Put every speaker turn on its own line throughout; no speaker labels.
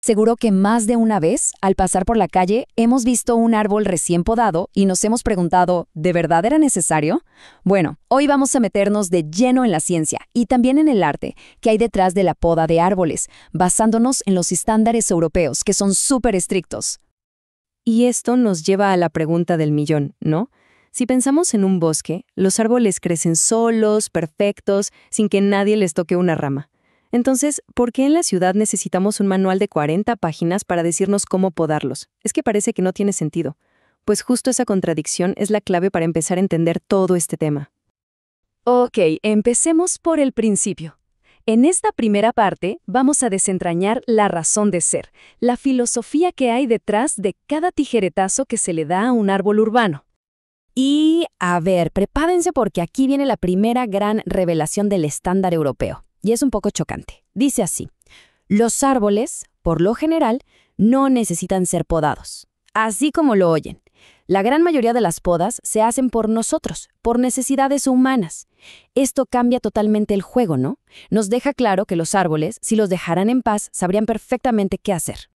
Seguro que más de una vez, al pasar por la calle, hemos visto un árbol recién podado y nos hemos preguntado, ¿de verdad era necesario? Bueno, hoy vamos a meternos de lleno en la ciencia y también en el arte que hay detrás de la poda de árboles, basándonos en los estándares europeos, que son súper estrictos.
Y esto nos lleva a la pregunta del millón, ¿no? Si pensamos en un bosque, los árboles crecen solos, perfectos, sin que nadie les toque una rama. Entonces, ¿por qué en la ciudad necesitamos un manual de 40 páginas para decirnos cómo podarlos? Es que parece que no tiene sentido. Pues justo esa contradicción es la clave para empezar a entender todo este tema.
Ok, empecemos por el principio. En esta primera parte vamos a desentrañar la razón de ser, la filosofía que hay detrás de cada tijeretazo que se le da a un árbol urbano.
Y, a ver, prepárense porque aquí viene la primera gran revelación del estándar europeo. Y es un poco chocante. Dice así: los árboles, por lo general, no necesitan ser podados. Así como lo oyen. La gran mayoría de las podas se hacen por nosotros, por necesidades humanas. Esto cambia totalmente el juego, ¿no? Nos deja claro que los árboles, si los dejaran en paz, sabrían perfectamente qué hacer.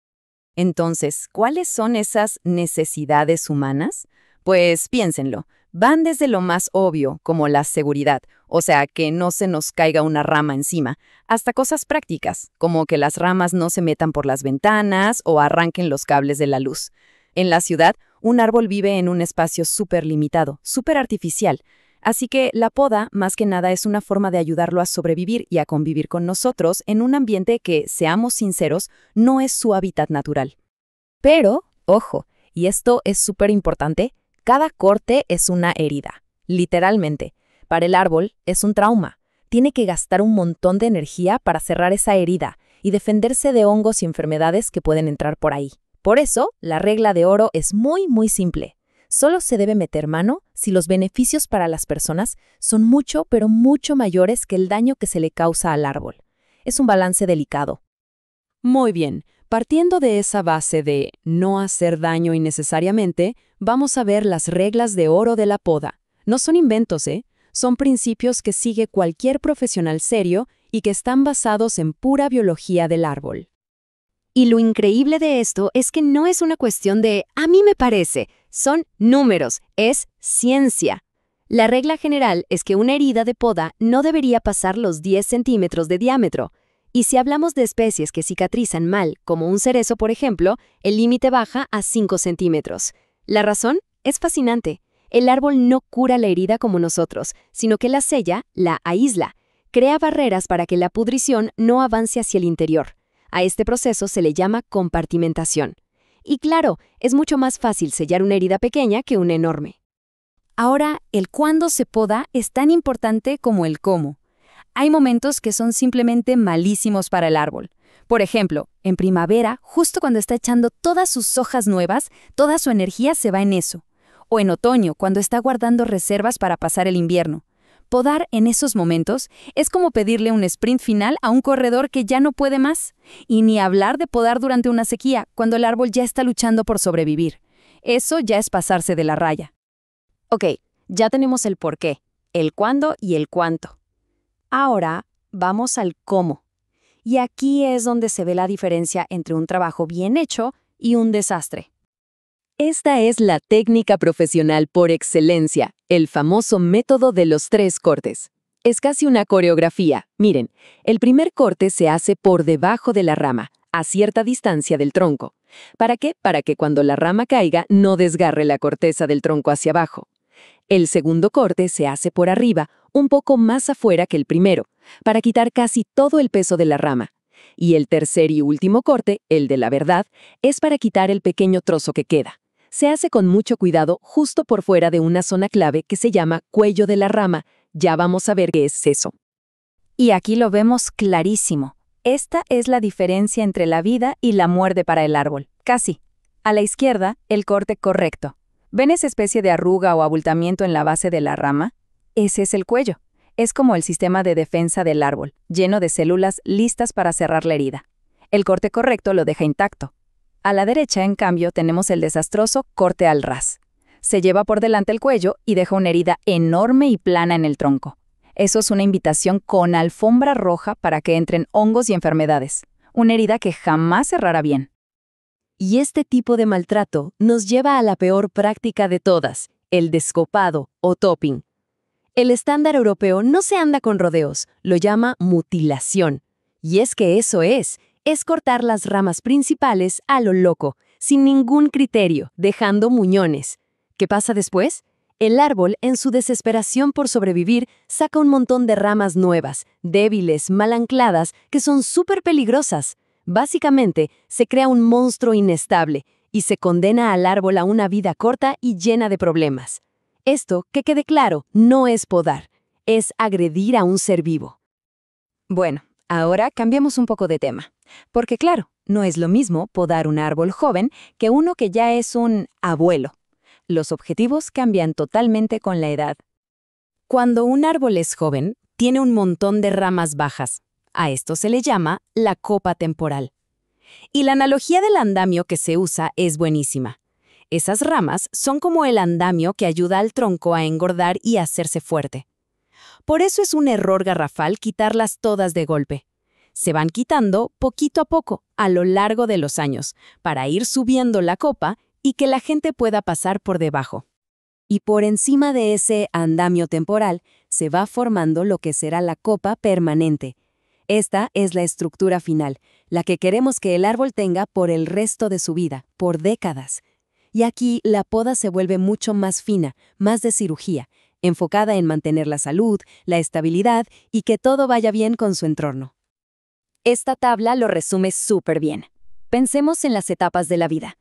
Entonces, ¿cuáles son esas necesidades humanas? Pues piénsenlo. Van desde lo más obvio, como la seguridad, o sea, que no se nos caiga una rama encima, hasta cosas prácticas, como que las ramas no se metan por las ventanas o arranquen los cables de la luz. En la ciudad, un árbol vive en un espacio súper limitado, súper artificial, así que la poda, más que nada, es una forma de ayudarlo a sobrevivir y a convivir con nosotros en un ambiente que, seamos sinceros, no es su hábitat natural.
Pero, ojo, y esto es súper importante, cada corte es una herida, literalmente. Para el árbol es un trauma. Tiene que gastar un montón de energía para cerrar esa herida y defenderse de hongos y enfermedades que pueden entrar por ahí. Por eso, la regla de oro es muy, muy simple. Solo se debe meter mano si los beneficios para las personas son mucho, pero mucho mayores que el daño que se le causa al árbol. Es un balance delicado.
Muy bien, partiendo de esa base de no hacer daño innecesariamente, vamos a ver las reglas de oro de la poda. No son inventos, ¿eh? Son principios que sigue cualquier profesional serio y que están basados en pura biología del árbol.
Y lo increíble de esto es que no es una cuestión de «a mí me parece», son números, es ciencia. La regla general es que una herida de poda no debería pasar los 10 centímetros de diámetro. Y si hablamos de especies que cicatrizan mal, como un cerezo por ejemplo, el límite baja a 5 centímetros. La razón es fascinante. El árbol no cura la herida como nosotros, sino que la sella, la aísla. Crea barreras para que la pudrición no avance hacia el interior. A este proceso se le llama compartimentación. Y claro, es mucho más fácil sellar una herida pequeña que una enorme.
Ahora, el cuándo se poda es tan importante como el cómo. Hay momentos que son simplemente malísimos para el árbol. Por ejemplo, en primavera, justo cuando está echando todas sus hojas nuevas, toda su energía se va en eso. O en otoño, cuando está guardando reservas para pasar el invierno. Podar en esos momentos es como pedirle un sprint final a un corredor que ya no puede más. Y ni hablar de podar durante una sequía, cuando el árbol ya está luchando por sobrevivir. Eso ya es pasarse de la raya.
Ok, ya tenemos el por qué, el cuándo y el cuánto. Ahora vamos al cómo. Y aquí es donde se ve la diferencia entre un trabajo bien hecho y un desastre.
Esta es la técnica profesional por excelencia, el famoso método de los 3 cortes. Es casi una coreografía. Miren, el primer corte se hace por debajo de la rama, a cierta distancia del tronco. ¿Para qué? Para que cuando la rama caiga no desgarre la corteza del tronco hacia abajo. El segundo corte se hace por arriba, un poco más afuera que el primero, para quitar casi todo el peso de la rama. Y el tercer y último corte, el de la verdad, es para quitar el pequeño trozo que queda. Se hace con mucho cuidado justo por fuera de una zona clave que se llama cuello de la rama. Ya vamos a ver qué es eso.
Y aquí lo vemos clarísimo. Esta es la diferencia entre la vida y la muerte para el árbol. Casi. A la izquierda, el corte correcto. ¿Ven esa especie de arruga o abultamiento en la base de la rama? Ese es el cuello. Es como el sistema de defensa del árbol, lleno de células listas para cerrar la herida. El corte correcto lo deja intacto. A la derecha, en cambio, tenemos el desastroso corte al ras. Se lleva por delante el cuello y deja una herida enorme y plana en el tronco. Eso es una invitación con alfombra roja para que entren hongos y enfermedades. una herida que jamás cerrará bien.
Y este tipo de maltrato nos lleva a la peor práctica de todas, el descopado o topping. El estándar europeo no se anda con rodeos, lo llama mutilación. Y es que eso es cortar las ramas principales a lo loco, sin ningún criterio, dejando muñones. ¿Qué pasa después? El árbol, en su desesperación por sobrevivir, saca un montón de ramas nuevas, débiles, mal ancladas, que son súper peligrosas. Básicamente, se crea un monstruo inestable y se condena al árbol a una vida corta y llena de problemas. Esto, que quede claro, no es podar, es agredir a un ser vivo.
Bueno, ahora cambiemos un poco de tema, porque claro, no es lo mismo podar un árbol joven que uno que ya es un abuelo. Los objetivos cambian totalmente con la edad. Cuando un árbol es joven, tiene un montón de ramas bajas. A esto se le llama la copa temporal. Y la analogía del andamio que se usa es buenísima. Esas ramas son como el andamio que ayuda al tronco a engordar y a hacerse fuerte. Por eso es un error garrafal quitarlas todas de golpe. Se van quitando poquito a poco, a lo largo de los años, para ir subiendo la copa y que la gente pueda pasar por debajo. Y por encima de ese andamio temporal se va formando lo que será la copa permanente. Esta es la estructura final, la que queremos que el árbol tenga por el resto de su vida, por décadas. Y aquí la poda se vuelve mucho más fina, más de cirugía, enfocada en mantener la salud, la estabilidad y que todo vaya bien con su entorno. Esta tabla lo resume súper bien. Pensemos en las etapas de la vida.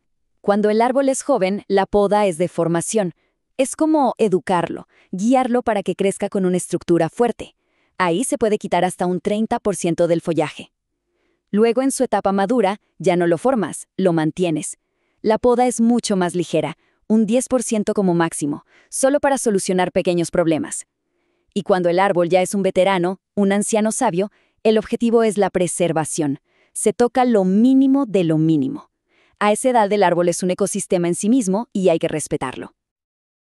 Cuando el árbol es joven, la poda es de formación. Es como educarlo, guiarlo para que crezca con una estructura fuerte. Ahí se puede quitar hasta un 30% del follaje. Luego, en su etapa madura, ya no lo formas, lo mantienes. La poda es mucho más ligera, un 10% como máximo, solo para solucionar pequeños problemas. Y cuando el árbol ya es un veterano, un anciano sabio, el objetivo es la preservación. Se toca lo mínimo de lo mínimo. A esa edad el árbol es un ecosistema en sí mismo y hay que respetarlo.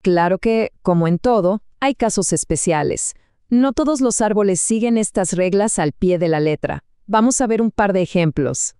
Claro que, como en todo, hay casos especiales. No todos los árboles siguen estas reglas al pie de la letra. Vamos a ver un par de ejemplos.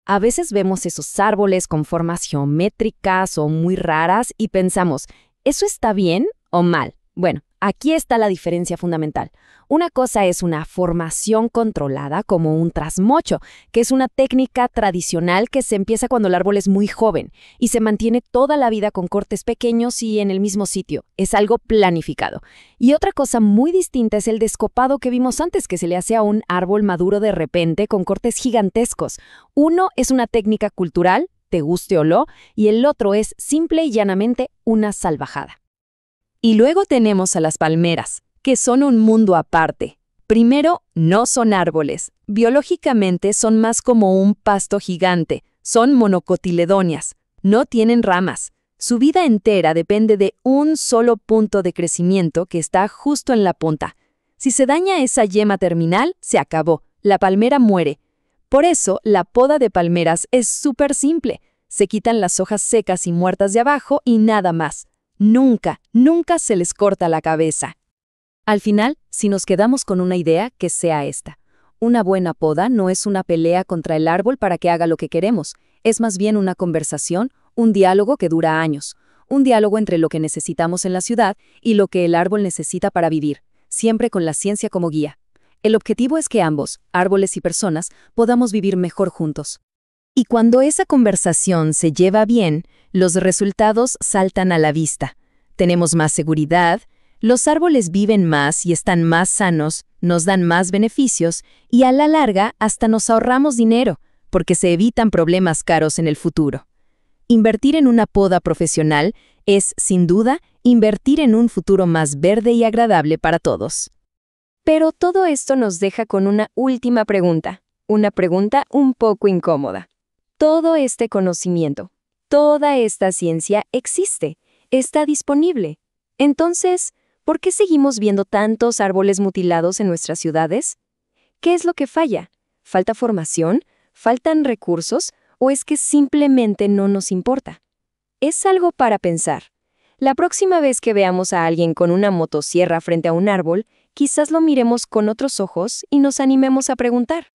A veces vemos esos árboles con formas geométricas o muy raras y pensamos, ¿eso está bien o mal? Bueno, aquí está la diferencia fundamental. Una cosa es una formación controlada, como un trasmocho, que es una técnica tradicional que se empieza cuando el árbol es muy joven y se mantiene toda la vida con cortes pequeños y en el mismo sitio. Es algo planificado. Y otra cosa muy distinta es el descopado que vimos antes, que se le hace a un árbol maduro de repente con cortes gigantescos. Uno es una técnica cultural, te guste o no, y el otro es simple y llanamente una salvajada.
Y luego tenemos a las palmeras, que son un mundo aparte. Primero, no son árboles. Biológicamente son más como un pasto gigante. Son monocotiledóneas. No tienen ramas. Su vida entera depende de un solo punto de crecimiento que está justo en la punta. Si se daña esa yema terminal, se acabó. La palmera muere. Por eso, la poda de palmeras es súper simple. Se quitan las hojas secas y muertas de abajo y nada más. Nunca, nunca se les corta la cabeza. Al final, si nos quedamos con una idea, que sea esta. Una buena poda no es una pelea contra el árbol para que haga lo que queremos. Es más bien una conversación, un diálogo que dura años. Un diálogo entre lo que necesitamos en la ciudad y lo que el árbol necesita para vivir, siempre con la ciencia como guía. El objetivo es que ambos, árboles y personas, podamos vivir mejor juntos. Y cuando esa conversación se lleva bien, los resultados saltan a la vista. Tenemos más seguridad, los árboles viven más y están más sanos, nos dan más beneficios y a la larga hasta nos ahorramos dinero, porque se evitan problemas caros en el futuro. Invertir en una poda profesional es, sin duda, invertir en un futuro más verde y agradable para todos. Pero todo esto nos deja con una última pregunta, una pregunta un poco incómoda. Todo este conocimiento, toda esta ciencia existe, está disponible. Entonces, ¿por qué seguimos viendo tantos árboles mutilados en nuestras ciudades? ¿Qué es lo que falla? ¿Falta formación? ¿Faltan recursos? ¿O es que simplemente no nos importa? Es algo para pensar. La próxima vez que veamos a alguien con una motosierra frente a un árbol, quizás lo miremos con otros ojos y nos animemos a preguntar.